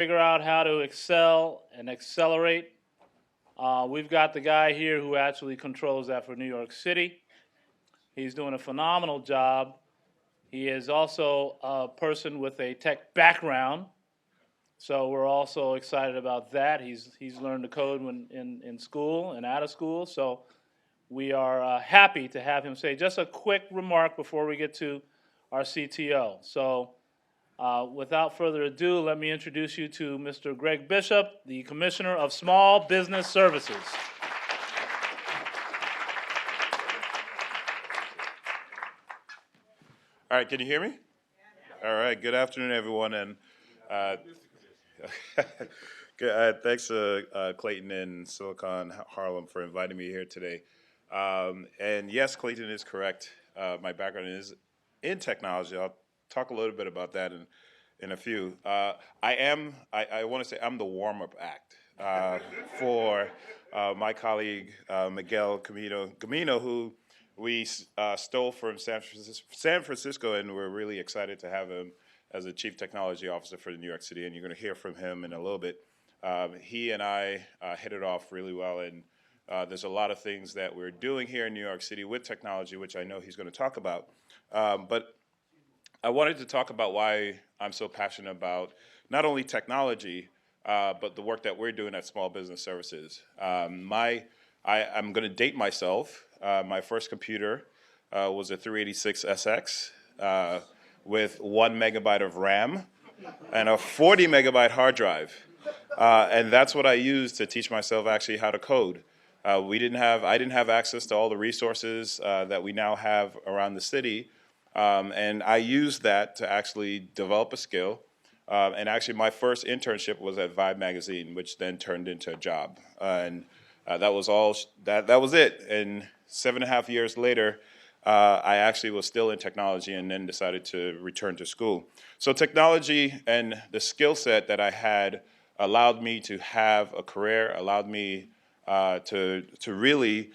figure out how to excel and accelerate. We've got the guy here who actually controls that for New York City. He's doing a phenomenal job. He is also a person with a tech background, so we're also excited about that. He's learned to code in school and out of school, so we are happy to have him say just a quick remark before we get to our CTO. So without further ado, let me introduce you to Mr. Gregg Bishop, the Commissioner of Small Business Services. All right, can you hear me? All right, good afternoon, everyone, and thanks to Clayton and Silicon Harlem for inviting me here today. And yes, Clayton is correct. My background is in technology. I'll talk a little bit about that in a few. I want to say I'm the warm-up act for my colleague Miguel Gamino, who we stole from San Francisco, and we're really excited to have him as a Chief Technology Officer for New York City, and you're going to hear from him in a little bit. He and I hit it off really well, and there's a lot of things that we're doing here in New York City with technology, which I know he's going to talk about. But I wanted to talk about why I'm so passionate about not only technology, but the work that we're doing at Small Business Services. I'm going to date myself. My first computer was a 386SX with 1 megabyte of RAM and a 40 megabyte hard drive. And that's what I used to teach myself actually how to code. I didn't have access to all the resources that we now have around the city. And I used that to actually develop a skill. And actually my first internship was at Vibe magazine, which then turned into a job. And that was all. That was it. And 7.5 years later, I actually was still in technology and then decided to return to school. So technology and the skill set that I had allowed me to have a career, allowed me to really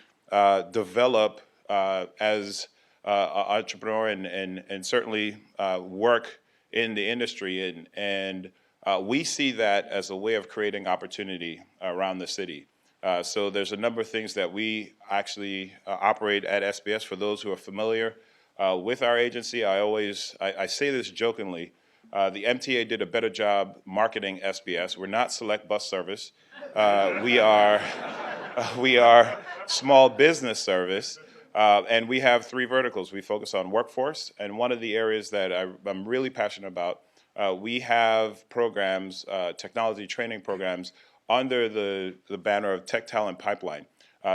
develop as an entrepreneur and certainly work in the industry. And we see that as a way of creating opportunity around the city. So there's a number of things that we actually operate at SBS. For those who are familiar with our agency, I say this jokingly, the MTA did a better job marketing SBS. We're not select bus service. We are small business service, and we have 3 verticals. We focus on workforce, and one of the areas that I'm really passionate about, we have programs, technology training programs, under the banner of Tech Talent Pipeline.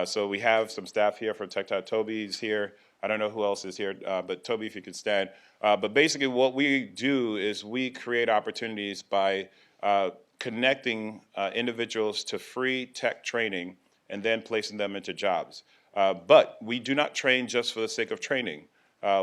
So we have some staff here from Tech Talent. Toby's here. I don't know who else is here, but Toby, if you could stand. But basically what we do is we create opportunities by connecting individuals to free tech training and then placing them into jobs. But we do not train just for the sake of training.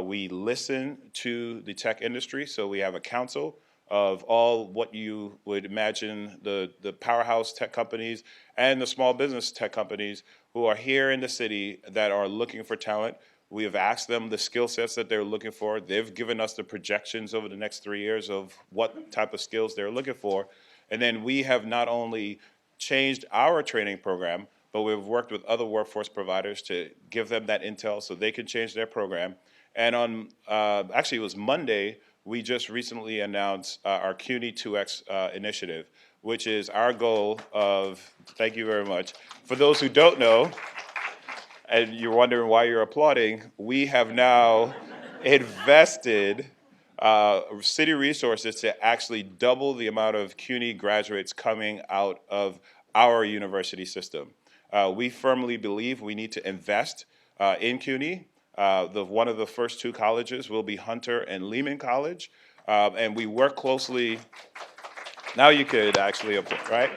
We listen to the tech industry, so we have a council of all what you would imagine the powerhouse tech companies and the small business tech companies who are here in the city that are looking for talent. We have asked them the skill sets that they're looking for. They've given us the projections over the next 3 years of what type of skills they're looking for. And then we have not only changed our training program, but we've worked with other workforce providers to give them that intel so they can change their program. And on, actually it was Monday, we just recently announced our CUNY 2X initiative, which is our goal of, thank you very much. For those who don't know, and you're wondering why you're applauding, we have now invested city resources to actually double the amount of CUNY graduates coming out of our university system. We firmly believe we need to invest in CUNY. One of the first 2 colleges will be Hunter and Lehman College, and we work closely. Now you could actually, right?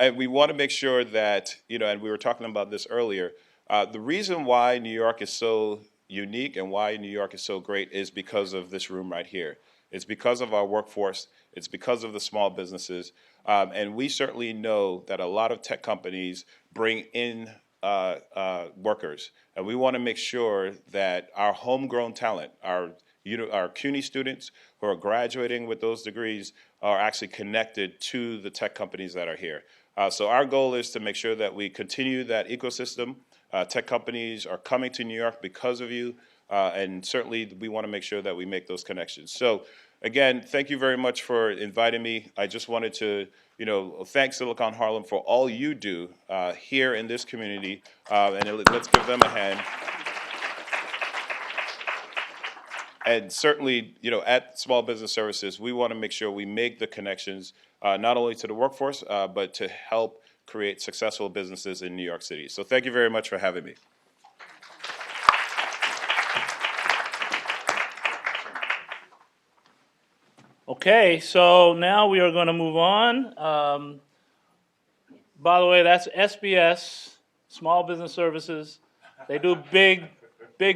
And we want to make sure that, and we were talking about this earlier, the reason why New York is so unique and why New York is so great is because of this room right here. It's because of our workforce. It's because of the small businesses. And we certainly know that a lot of tech companies bring in workers. And we want to make sure that our homegrown talent, our our CUNY students who are graduating with those degrees are actually connected to the tech companies that are here. So our goal is to make sure that we continue that ecosystem. Tech companies are coming to New York because of you, and certainly we want to make sure that we make those connections. So again, thank you very much for inviting me. I just wanted to, thank Silicon Harlem for all you do here in this community, and let's give them a hand. And certainly, at Small Business Services, we want to make sure we make the connections not only to the workforce, but to help create successful businesses in New York City. So thank you very much for having me. Okay, so now we are going to move on. By the way, that's SBS, Small Business Services. They do big